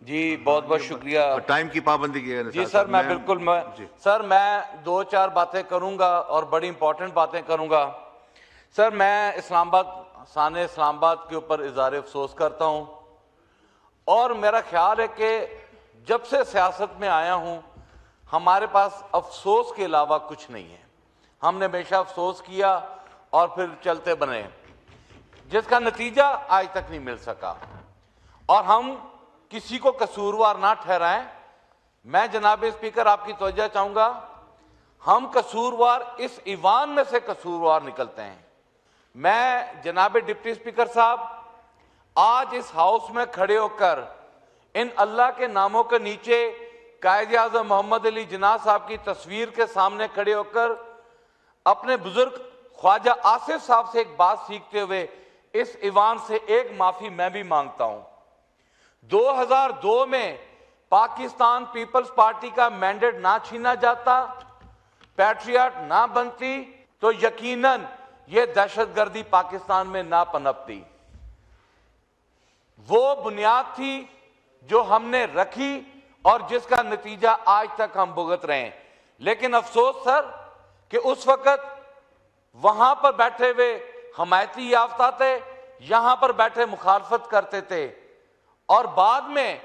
जी बहुत बहुत शुक्रिया। और टाइम की पाबंदी की है। जी सर, मैं बिल्कुल सर मैं 2-4 बातें करूंगा और बड़ी इंपॉर्टेंट बातें करूंगा। सर मैं इस्लामाबाद के ऊपर इज़हार अफसोस करता हूं और मेरा ख्याल है कि जब से सियासत में आया हूं हमारे पास अफसोस के अलावा कुछ नहीं है। हमने हमेशा अफसोस किया और फिर चलते बने, जिसका नतीजा आज तक नहीं मिल सका और हम किसी को कसूरवार ना ठहराएं। मैं जनाब स्पीकर आपकी तवज्जो चाहूंगा, हम कसूरवार इस ईवान में से कसूरवार निकलते हैं। मैं जनाब डिप्टी स्पीकर साहब आज इस हाउस में खड़े होकर इन अल्लाह के नामों के नीचे कायद-ए-आज़म मोहम्मद अली जिन्ना साहब की तस्वीर के सामने खड़े होकर अपने बुजुर्ग ख्वाजा आसिफ साहब से एक बात सीखते हुए इस ईवान से एक माफी मैं भी मांगता हूं। 2002 में पाकिस्तान पीपल्स पार्टी का मैंडेट ना छीना जाता, पैट्रियट ना बनती, तो यकीनन यह दहशतगर्दी पाकिस्तान में ना पनपती। वो बुनियाद थी जो हमने रखी और जिसका नतीजा आज तक हम भुगत रहे हैं। लेकिन अफसोस सर कि उस वक्त वहां पर बैठे हुए हमायती याफ्ता थे, यहां पर बैठे मुखालफत करते थे और बाद में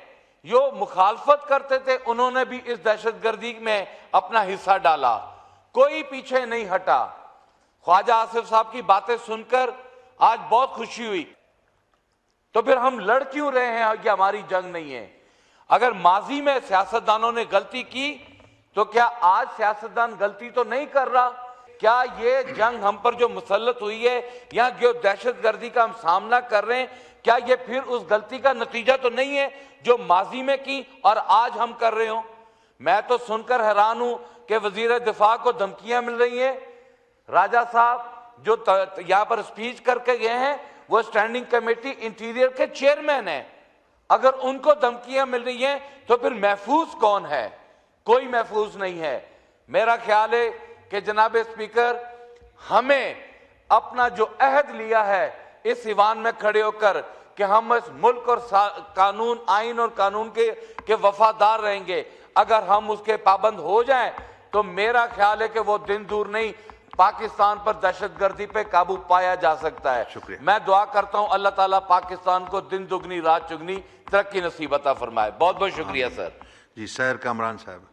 जो मुखालफत करते थे उन्होंने भी इस दहशतगर्दी में अपना हिस्सा डाला, कोई पीछे नहीं हटा। ख्वाजा आसिफ साहब की बातें सुनकर आज बहुत खुशी हुई। तो फिर हम लड़ क्यों रहे हैं? ये हमारी जंग नहीं है। अगर माजी में सियासतदानों ने गलती की तो क्या आज सियासतदान गलती तो नहीं कर रहा? क्या ये जंग हम पर जो मुसल्लत हुई है या जो दहशतगर्दी का हम सामना कर रहे हैं, क्या ये फिर उस गलती का नतीजा तो नहीं है जो माजी में की और आज हम कर रहे हो? मैं तो सुनकर हैरान हूं कि वजीर दिफा को धमकियां मिल रही हैं। राजा साहब जो यहां पर स्पीच करके गए हैं वो स्टैंडिंग कमेटी इंटीरियर के चेयरमैन है। अगर उनको धमकियां मिल रही हैं तो फिर महफूज कौन है? कोई महफूज नहीं है। मेरा ख्याल है कि जनाब स्पीकर हमें अपना जो अहद लिया है इस ईवान में खड़े होकर कि हम इस मुल्क और कानून, आइन और कानून के वफादार रहेंगे, अगर हम उसके पाबंद हो जाएं तो मेरा ख्याल है कि वो दिन दूर नहीं, पाकिस्तान पर दहशतगर्दी पे काबू पाया जा सकता है। मैं दुआ करता हूं अल्लाह ताला पाकिस्तान को दिन दुगनी रात चुगनी तरक्की नसीब अता फरमाए। बहुत बहुत शुक्रिया सर। जी सर कामरान साहब।